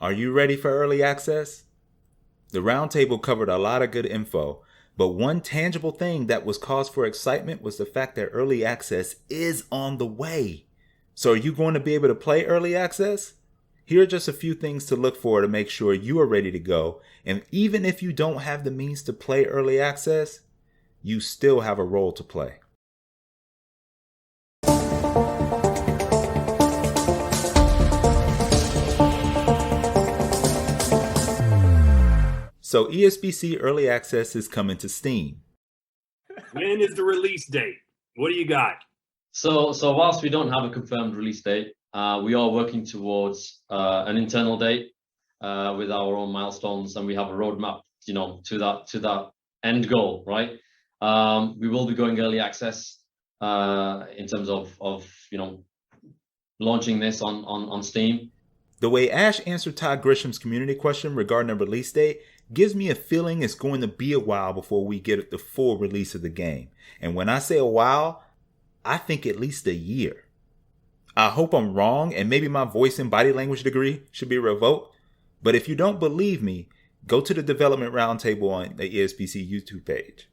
Are you ready for early access? The roundtable covered a lot of good info, but one tangible thing that was cause for excitement was the fact that early access is on the way. So are you going to be able to play early access? Here are just a few things to look for to make sure you are ready to go. And even if you don't have the means to play early access, you still have a role to play. So ESBC Early Access is coming to Steam. When is the release date? What do you got? So whilst we don't have a confirmed release date, we are working towards an internal date with our own milestones, and we have a roadmap, to that end goal, right? We will be going early access in terms of launching this on Steam. The way Ash answered Todd Grisham's community question regarding a release date gives me a feeling it's going to be a while before we get the full release of the game. And when I say a while, I think at least a year. I hope I'm wrong, and maybe my voice and body language degree should be revoked. But if you don't believe me, go to the development roundtable on the ESBC YouTube page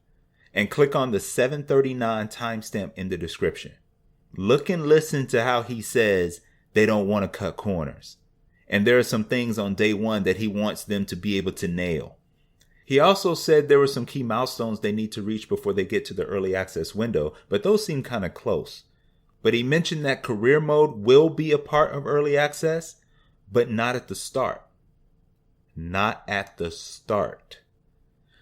and click on the 7:39 timestamp in the description. Look and listen to how he says they don't want to cut corners. And there are some things on day one that he wants them to be able to nail. He also said there were some key milestones they need to reach before they get to the early access window, but those seem kind of close. But he mentioned that career mode will be a part of early access, but not at the start. Not at the start.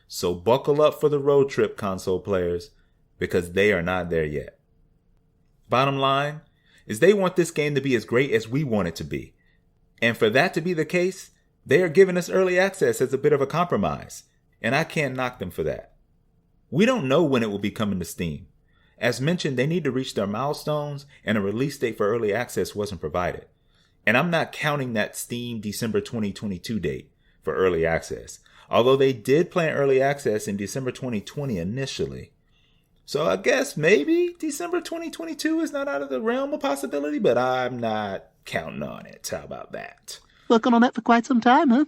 So buckle up for the road trip, console players, because they are not there yet. Bottom line is they want this game to be as great as we want it to be. And for that to be the case, they are giving us early access as a bit of a compromise, and I can't knock them for that. We don't know when it will be coming to Steam. As mentioned, they need to reach their milestones, and a release date for early access wasn't provided. And I'm not counting that Steam December 2022 date for early access, although they did plan early access in December 2020 initially. So I guess maybe December 2022 is not out of the realm of possibility, but I'm not counting on it. How about that? Working on that for quite some time, huh?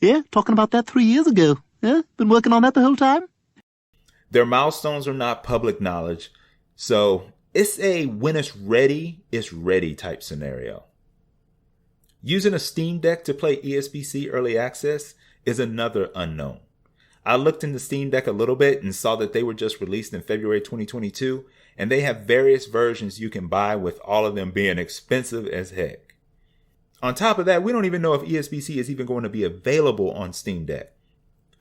Yeah, talking about that 3 years ago. Yeah, been working on that the whole time? Their milestones are not public knowledge, so it's a when it's ready type scenario. Using a Steam Deck to play ESBC Early Access is another unknown. I looked into Steam Deck a little bit and saw that they were just released in February 2022, and they have various versions you can buy, with all of them being expensive as heck. On top of that, we don't even know if ESBC is even going to be available on Steam Deck.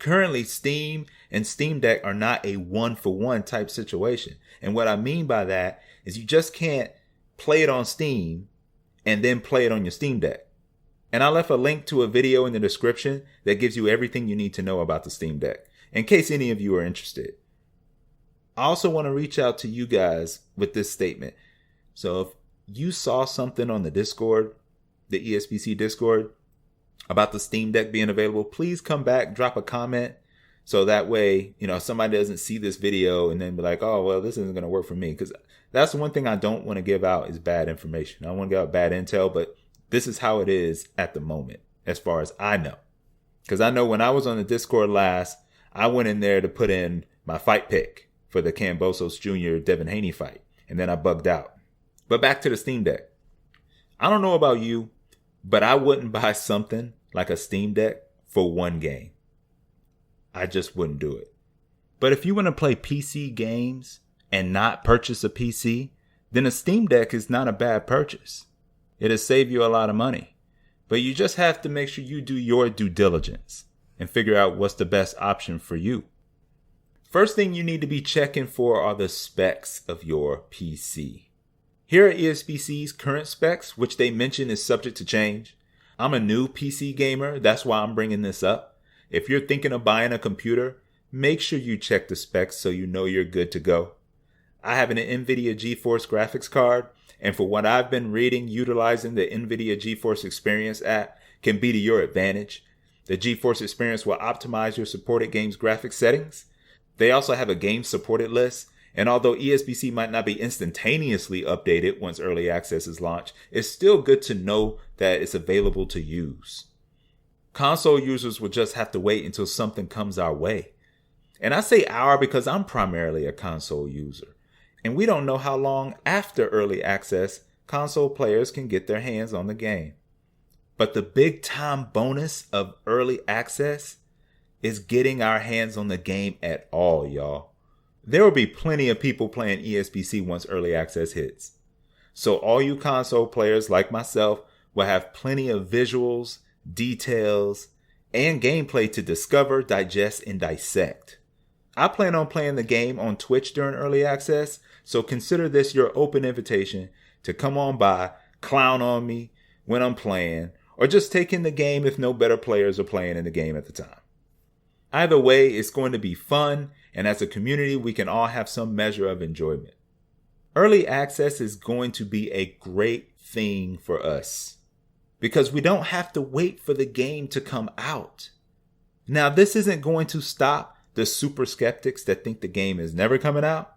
Currently, Steam and Steam Deck are not a one-for-one type situation. And what I mean by that is you just can't play it on Steam and then play it on your Steam Deck. And I left a link to a video in the description that gives you everything you need to know about the Steam Deck, in case any of you are interested. I also want to reach out to you guys with this statement. So if you saw something on the Discord, the ESBC Discord, about the Steam Deck being available, please come back, drop a comment. So that way, somebody doesn't see this video and then be like, oh, well, this isn't going to work for me. Because that's the one thing I don't want to give out is bad information. I don't want to give out bad intel, but this is how it is at the moment, as far as I know. Because I know when I was on the Discord last, I went in there to put in my fight pick for the Cambosos Jr. Devin Haney fight. And then I bugged out. But back to the Steam Deck. I don't know about you, but I wouldn't buy something like a Steam Deck for one game. I just wouldn't do it. But if you want to play PC games and not purchase a PC, then a Steam Deck is not a bad purchase. It'll save you a lot of money. But you just have to make sure you do your due diligence and figure out what's the best option for you. First thing you need to be checking for are the specs of your PC. Here are ESBC's current specs, which they mention is subject to change. I'm a new PC gamer, that's why I'm bringing this up. If you're thinking of buying a computer, make sure you check the specs so you know you're good to go. I have an NVIDIA GeForce graphics card, and for what I've been reading, utilizing the NVIDIA GeForce Experience app can be to your advantage. The GeForce Experience will optimize your supported games graphics settings. They also have a game supported list, and although ESBC might not be instantaneously updated once early access is launched, it's still good to know that it's available to use. Console users will just have to wait until something comes our way. And I say our because I'm primarily a console user. And we don't know how long after early access console players can get their hands on the game. But the big time bonus of early access is getting our hands on the game at all, y'all. There will be plenty of people playing ESBC once early access hits. So all you console players like myself will have plenty of visuals, details, and gameplay to discover, digest, and dissect. I plan on playing the game on Twitch during early access, so consider this your open invitation to come on by, clown on me when I'm playing, or just take in the game if no better players are playing in the game at the time. Either way, it's going to be fun, and as a community, we can all have some measure of enjoyment. Early access is going to be a great thing for us because we don't have to wait for the game to come out. Now, this isn't going to stop the super skeptics that think the game is never coming out.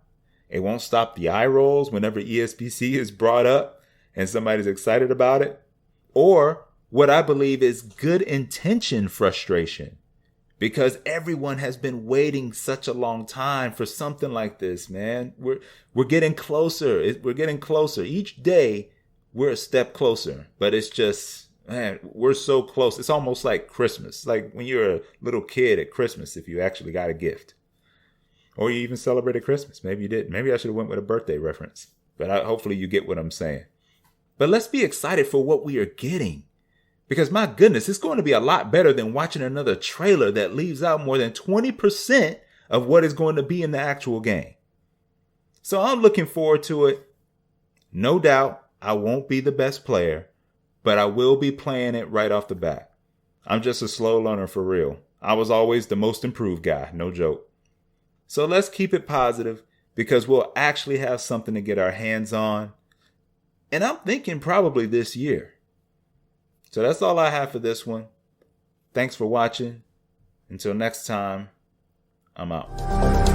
It won't stop the eye rolls whenever ESBC is brought up and somebody's excited about it. Or what I believe is good intention frustration, because everyone has been waiting such a long time for something like this, man. We're getting closer. We're getting closer. Each day we're a step closer, but it's just, man, we're so close. It's almost like Christmas, like when you're a little kid at Christmas, if you actually got a gift. Or you even celebrated Christmas. Maybe you didn't. Maybe I should have went with a birthday reference. But hopefully you get what I'm saying. But let's be excited for what we are getting. Because my goodness, it's going to be a lot better than watching another trailer that leaves out more than 20% of what is going to be in the actual game. So I'm looking forward to it. No doubt I won't be the best player, but I will be playing it right off the bat. I'm just a slow learner for real. I was always the most improved guy, no joke. So let's keep it positive because we'll actually have something to get our hands on. And I'm thinking probably this year. So that's all I have for this one. Thanks for watching. Until next time, I'm out.